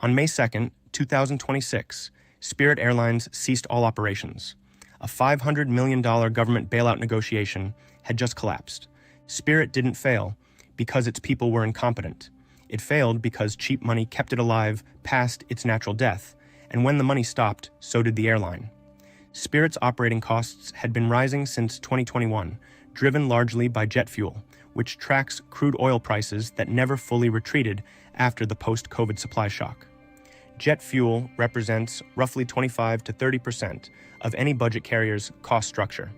On May 2, 2026, Spirit Airlines ceased all operations. A $500 million government bailout negotiation had just collapsed. Spirit didn't fail because its people were incompetent. It failed because cheap money kept it alive past its natural death, and when the money stopped, so did the airline. Spirit's operating costs had been rising since 2021, driven largely by jet fuel, which tracks crude oil prices that never fully retreated after the post-COVID supply shock. Jet fuel represents roughly 25 to 30% of any budget carrier's cost structure.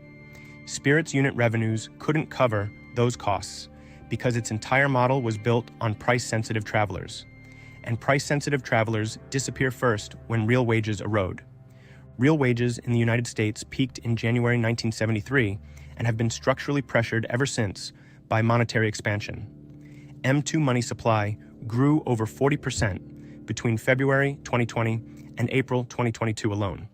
Spirit's unit revenues couldn't cover those costs because its entire model was built on price-sensitive travelers. And price-sensitive travelers disappear first when real wages erode. Real wages in the United States peaked in January 1973 and have been structurally pressured ever since by monetary expansion. M2 money supply grew over 40% between February 2020 and April 2022 alone.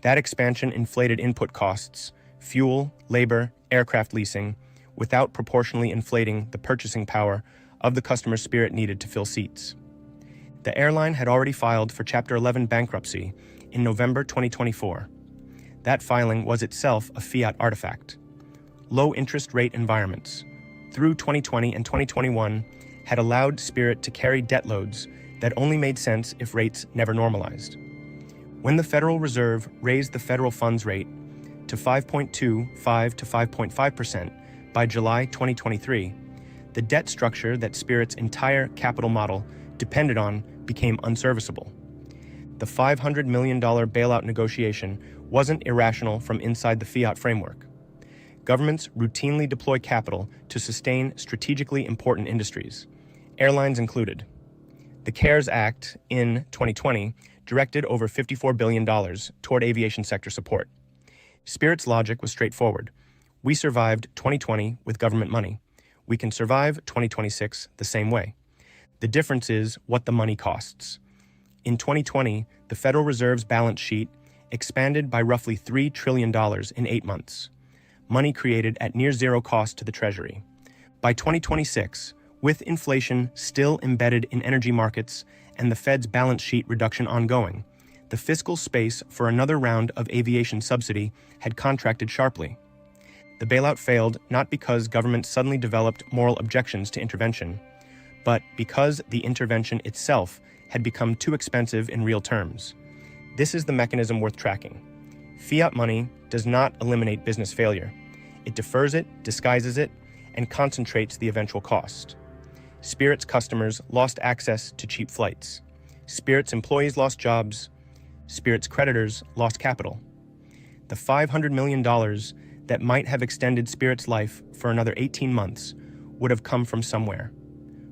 That expansion inflated input costs, fuel, labor, aircraft leasing, without proportionally inflating the purchasing power of the customer Spirit needed to fill seats. The airline had already filed for Chapter 11 bankruptcy in November 2024. That filing was itself a Fiat artifact. Low interest rate environments, through 2020 and 2021, had allowed Spirit to carry debt loads that only made sense if rates never normalized. When the Federal Reserve raised the federal funds rate to 5.25 to 5.5% by July 2023, the debt structure that Spirit's entire capital model depended on became unserviceable. The $500 million bailout negotiation wasn't irrational from inside the Fiat framework. Governments routinely deploy capital to sustain strategically important industries, airlines included. The CARES Act in 2020 directed over $54 billion toward aviation sector support. Spirit's logic was straightforward. We survived 2020 with government money. We can survive 2026 the same way. The difference is what the money costs. In 2020, the Federal Reserve's balance sheet expanded by roughly $3 trillion in 8 months, money created at near zero cost to the Treasury. By 2026, with inflation still embedded in energy markets and the Fed's balance sheet reduction ongoing, the fiscal space for another round of aviation subsidy had contracted sharply. The bailout failed not because government suddenly developed moral objections to intervention, but because the intervention itself had become too expensive in real terms. This is the mechanism worth tracking. Fiat money does not eliminate business failure. It defers it, disguises it, and concentrates the eventual cost. Spirit's customers lost access to cheap flights. Spirit's employees lost jobs. Spirit's creditors lost capital. The $500 million that might have extended Spirit's life for another 18 months would have come from somewhere.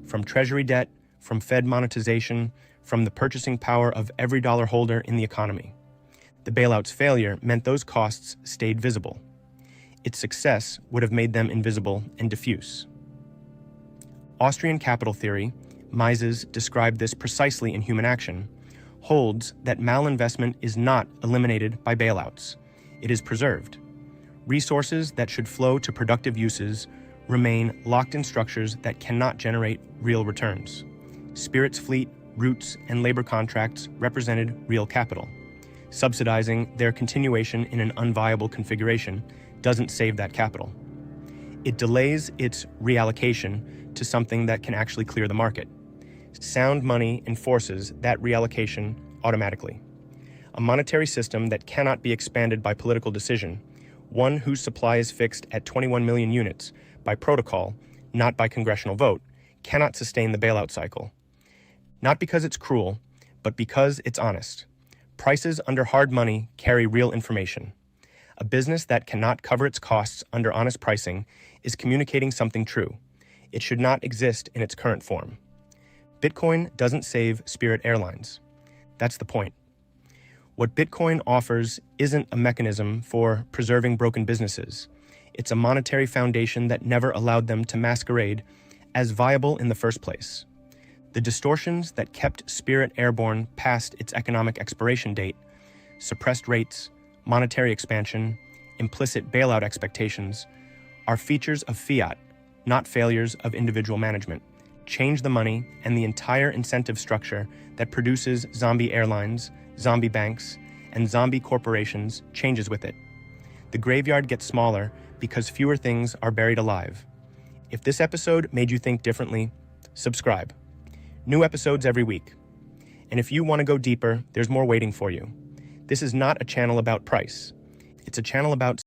From Treasury debt, from Fed monetization, from the purchasing power of every dollar holder in the economy. The bailout's failure meant those costs stayed visible. Its success would have made them invisible and diffuse. Austrian capital theory, Mises described this precisely in Human Action, holds that malinvestment is not eliminated by bailouts. It is preserved. Resources that should flow to productive uses remain locked in structures that cannot generate real returns. Spirit's fleet, routes, and labor contracts represented real capital. Subsidizing their continuation in an unviable configuration doesn't save that capital. It delays its reallocation to something that can actually clear the market. Sound money enforces that reallocation automatically. A monetary system that cannot be expanded by political decision, one whose supply is fixed at 21 million units by protocol, not by congressional vote, cannot sustain the bailout cycle. Not because it's cruel, but because it's honest. Prices under hard money carry real information. A business that cannot cover its costs under honest pricing is communicating something true. It should not exist in its current form. Bitcoin doesn't save Spirit Airlines. That's the point. What Bitcoin offers isn't a mechanism for preserving broken businesses. It's a monetary foundation that never allowed them to masquerade as viable in the first place. The distortions that kept Spirit airborne past its economic expiration date, suppressed rates, monetary expansion, implicit bailout expectations, are features of Fiat, not failures of individual management. change the money, and the entire incentive structure that produces zombie airlines, zombie banks, and zombie corporations changes with it. The graveyard gets smaller because fewer things are buried alive. If this episode made you think differently, subscribe. New episodes every week. And if you want to go deeper, there's more waiting for you. This is not a channel about price. It's a channel about